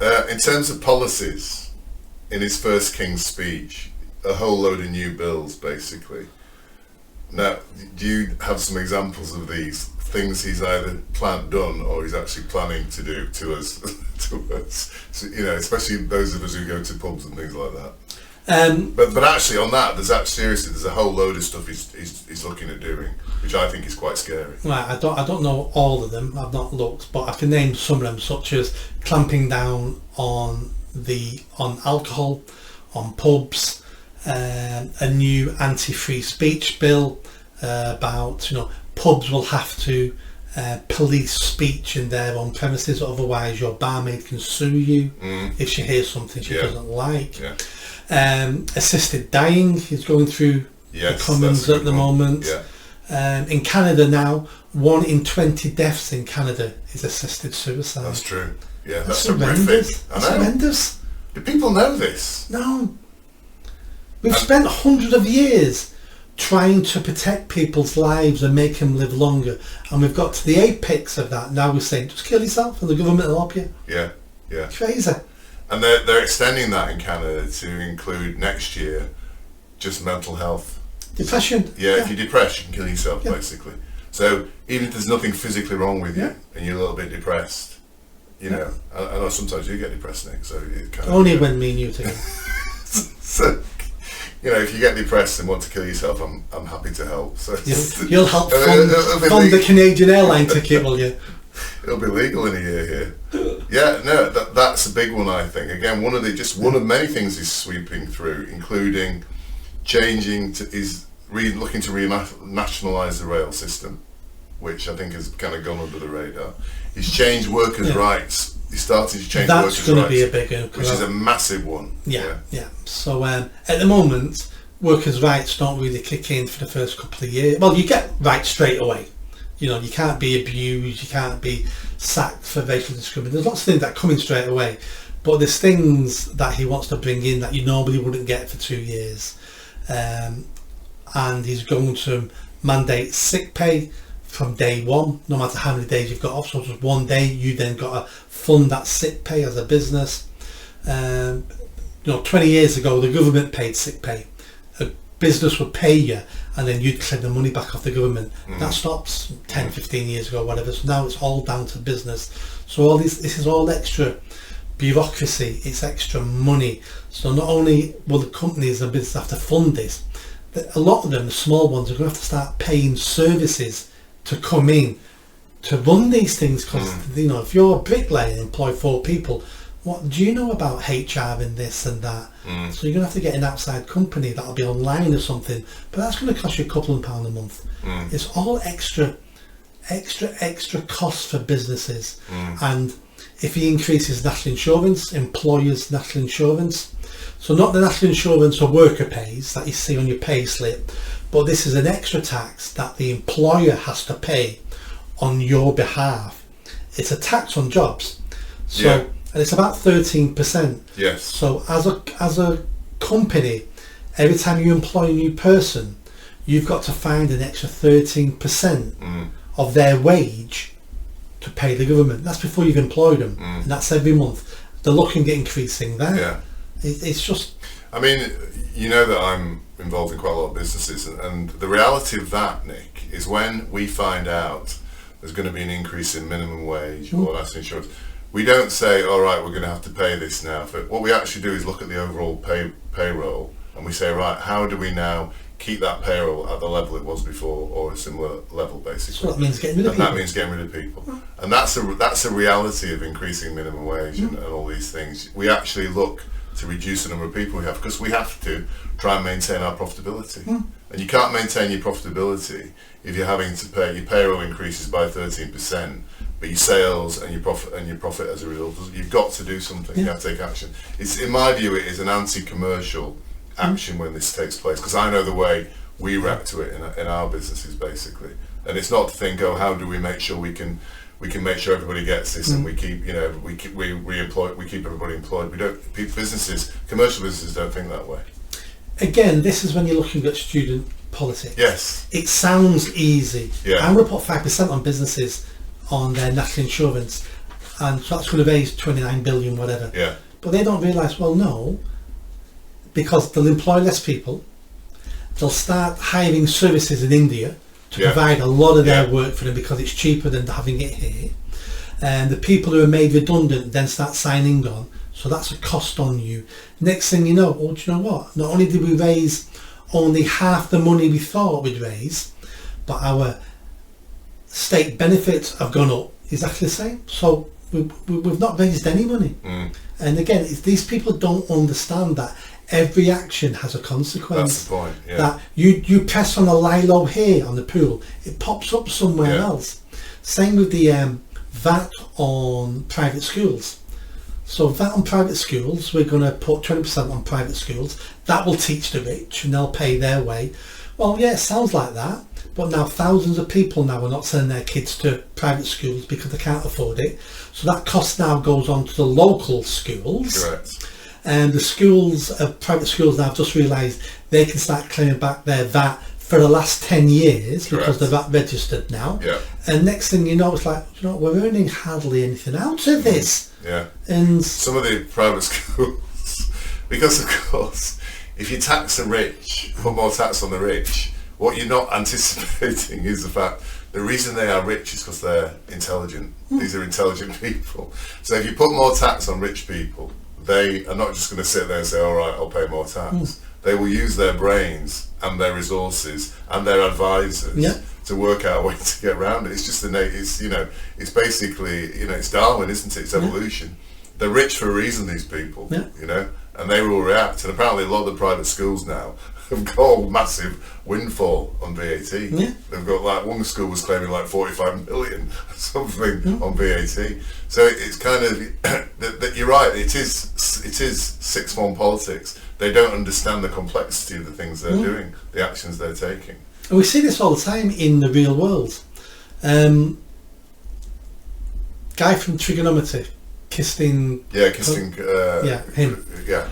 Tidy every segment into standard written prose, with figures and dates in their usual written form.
In terms of policies, in his first King's speech, a whole load of new bills, basically. Now, do you have some examples of these things he's either done or he's actually planning to do to us? So, especially those of us who go to pubs and things like that. But actually, on that, there's a whole load of stuff he's looking at doing, which I think is quite scary. Right, I don't know all of them. I've not looked, but I can name some of them, such as clamping down on alcohol, on pubs, a new anti-free speech bill about pubs will have to police speech in their own premises, otherwise your barmaid can sue you if she hears something she doesn't like. Assisted dying is going through the Commons at the moment. In Canada now, 1 in 20 deaths in Canada is assisted suicide. That's true. Yeah, that's horrendous. I know. That's horrendous. Do people know this? No. We've spent hundreds of years trying to protect people's lives and make them live longer, and we've got to the apex of that. Now we're saying just kill yourself and the government will help you. Yeah. Crazy. And they're extending that in Canada to include next year just mental health. Depression. Yeah, if you're depressed, you can kill yourself, basically. So even if there's nothing physically wrong with you and you're a little bit depressed, I know sometimes you get depressed, Nick. So it kind of, only when me and you together. So if you get depressed and want to kill yourself, I'm happy to help. So you'll help fund the Canadian airline ticket, will you? It'll be legal in a year here. Yeah, no, that's a big one, I think. Again, one of many things he's sweeping through, including looking to renationalise the rail system, which I think has kind of gone under the radar. He's changed workers' rights. He's starting to change workers' rights. That's going to be a bigger, which is a massive one. Yeah. So at the moment, workers' rights don't really kick in for the first couple of years. Well, you get rights straight away. You can't be abused, you can't be sacked for racial discrimination. There's lots of things that come in straight away, but there's things that he wants to bring in that you normally wouldn't get for 2 years. And he's going to mandate sick pay from day one, no matter how many days you've got off. So just one day, you then got to fund that sick pay as a business. 20 years ago, the government paid sick pay. A business would pay you, and then you'd claim the money back off the government. That stopped 10, 15 years ago, whatever. So now it's all down to business. So this is all extra bureaucracy, it's extra money. So not only will the companies and businesses have to fund this, a lot of them, the small ones, are going to have to start paying services to come in to run these things, because if you're a bricklayer and employ 4 people, what do you know about HR and this and that? So you're going to have to get an outside company that'll be online or something, but that's going to cost you a couple of £2 a month. It's all extra costs for businesses. And if he increases national insurance, employers' national insurance, so not the national insurance a worker pays that you see on your pay slip, but this is an extra tax that the employer has to pay on your behalf. It's a tax on jobs. So and it's about 13%. Yes. So as a company, every time you employ a new person, you've got to find an extra 13% of their wage to pay the government. That's before you've employed them, and that's every month. They're looking at increasing that. Yeah. It's just. I mean, you know that I'm involved in quite a lot of businesses, and the reality of that, Nick, is when we find out there's going to be an increase in minimum wage or national insurance, we don't say, all right, we're going to have to pay this now. What we actually do is look at the overall payroll, and we say, right, how do we now keep that payroll at the level it was before, or a similar level, basically? So that means getting rid of people. That means getting rid of people. And that's a reality of increasing minimum wage and all these things. We actually look to reduce the number of people we have, because we have to try and maintain our profitability. And you can't maintain your profitability if you're having to pay, your payroll increases by 13%, but your sales and your profit as a result, you've got to do something. You have to take action. It's, in my view, it is an anti-commercial action when this takes place, because I know the way we react to it in our businesses, basically. And it's not to think, oh, how do we make sure we can make sure everybody gets this, and we keep everybody employed. We don't. Commercial businesses don't think that way. Again, this is when you're looking at student politics. Yes. It sounds easy. Yeah. I'm going to put 5% on businesses on their national insurance. and so that's going to raise 29 billion, whatever. Yeah. But they don't realise, well, no, because they'll employ less people, they'll start hiring services in India to provide a lot of their work for them because it's cheaper than having it here. And the people who are made redundant then start signing on, so that's a cost on you. Next thing you know, oh, do you know what? Not only did we raise only half the money we thought we'd raise, but our state benefits have gone up exactly the same. So we've not raised any money. And again, these people don't understand that every action has a consequence. That's the point. Yeah. That you press on a lilo here on the pool, it pops up somewhere else. Same with the VAT on private schools. So VAT on private schools, we're going to put 20% on private schools. That will teach the rich and they'll pay their way. Well, yeah, it sounds like that. But now thousands of people now are not sending their kids to private schools because they can't afford it. So that cost now goes on to the local schools. Correct. And the schools, private schools now have just realised they can start claiming back their VAT for the last 10 years because they're VAT registered now. Yeah. And next thing you know, it's like, you know, we're earning hardly anything out of this. Yeah. And some of the private schools, because of course, if you tax the rich, put more tax on the rich, what you're not anticipating is the fact the reason they are rich is because they're intelligent. These are intelligent people. So if you put more tax on rich people, they are not just going to sit there and say, all right, I'll pay more tax. They will use their brains and their resources and their advisors to work out a way to get around it. It's just it's basically, it's Darwin, isn't it? It's evolution. They're rich for a reason, these people, and they will react. And apparently a lot of the private schools now have got a massive windfall on VAT. They've got, like, one school was claiming like 45 million or something on VAT. So it's kind of that you're right. It is sixth form politics. They don't understand the complexity of the things they're doing, the actions they're taking. And we see this all the time in the real world. Guy from trigonometry, Kisting. Him. Yeah.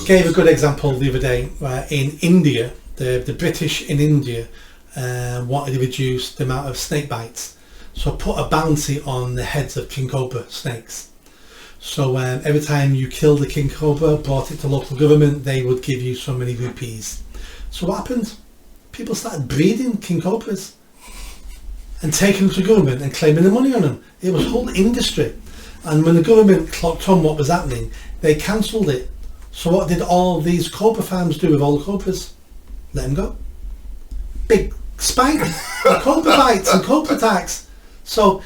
Gave a good example the other day in India. The British in India wanted to reduce the amount of snake bites, so put a bounty on the heads of king cobra snakes. So every time you killed the king cobra, brought it to local government, they would give you so many rupees. So what happened? People started breeding king cobras and taking them to government and claiming the money on them. It was a whole industry. And when the government clocked on what was happening, they cancelled it. So what did all these cobra farms do with all the cobras? Let them go. Big spike, cobra bites and cobra attacks. So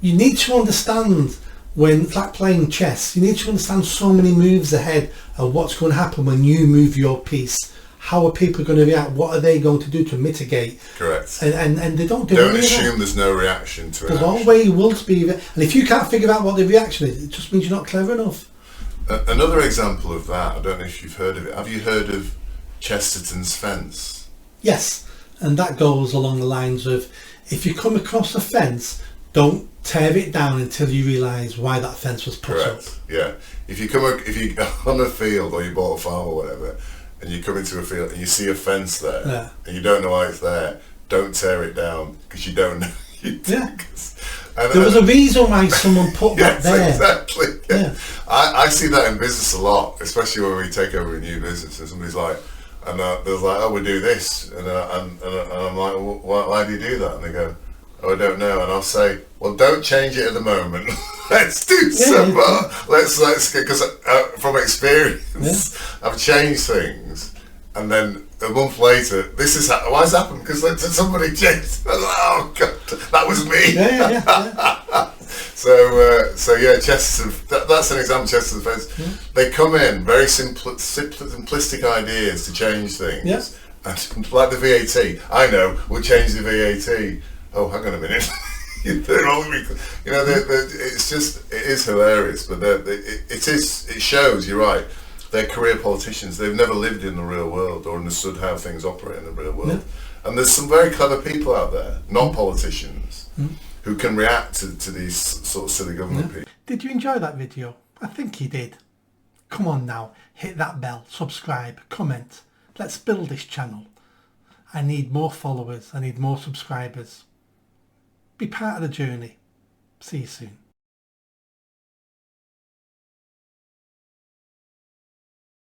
you need to understand, when it's like playing chess, you need to understand so many moves ahead of what's going to happen when you move your piece. How are people going to react? What are they going to do to mitigate? Correct. And they don't do Don't assume there's no reaction to it. There's always will be. And if you can't figure out what the reaction is, it just means you're not clever enough. Another example of that, I don't know if you've heard of it. Have you heard of Chesterton's fence? Yes. And that goes along the lines of, if you come across a fence, don't tear it down until you realise why that fence was put up. Yeah. If you on a field, or you bought a farm or whatever, and you come into a field and you see a fence there, and you don't know why it's there, don't tear it down, because you don't know. There was a reason why someone put that there. Exactly. Yeah. I see that in business a lot, especially when we take over a new business and somebody's like, and they're like, oh, we do this, and I'm like, well, why do you do that? And they go, oh, I don't know. And I'll say, well, don't change it at the moment. Let's do some more. Let's because from experience, I've changed things, and then a month later, this is why has happened, because somebody changed. Oh God, that was me. So Chesterton. That's an example. Chesterton fence. They come in very simplistic ideas to change things. And like the VAT. I know, we'll change the VAT. Oh, hang on a minute. It's just, it is hilarious, but it shows, you're right, they're career politicians. They've never lived in the real world or understood how things operate in the real world. And there's some very clever people out there, non-politicians, who can react to these sort of silly government people. Did you enjoy that video? I think you did. Come on now, hit that bell, subscribe, comment. Let's build this channel. I need more followers, I need more subscribers. Be part of the journey. See you soon.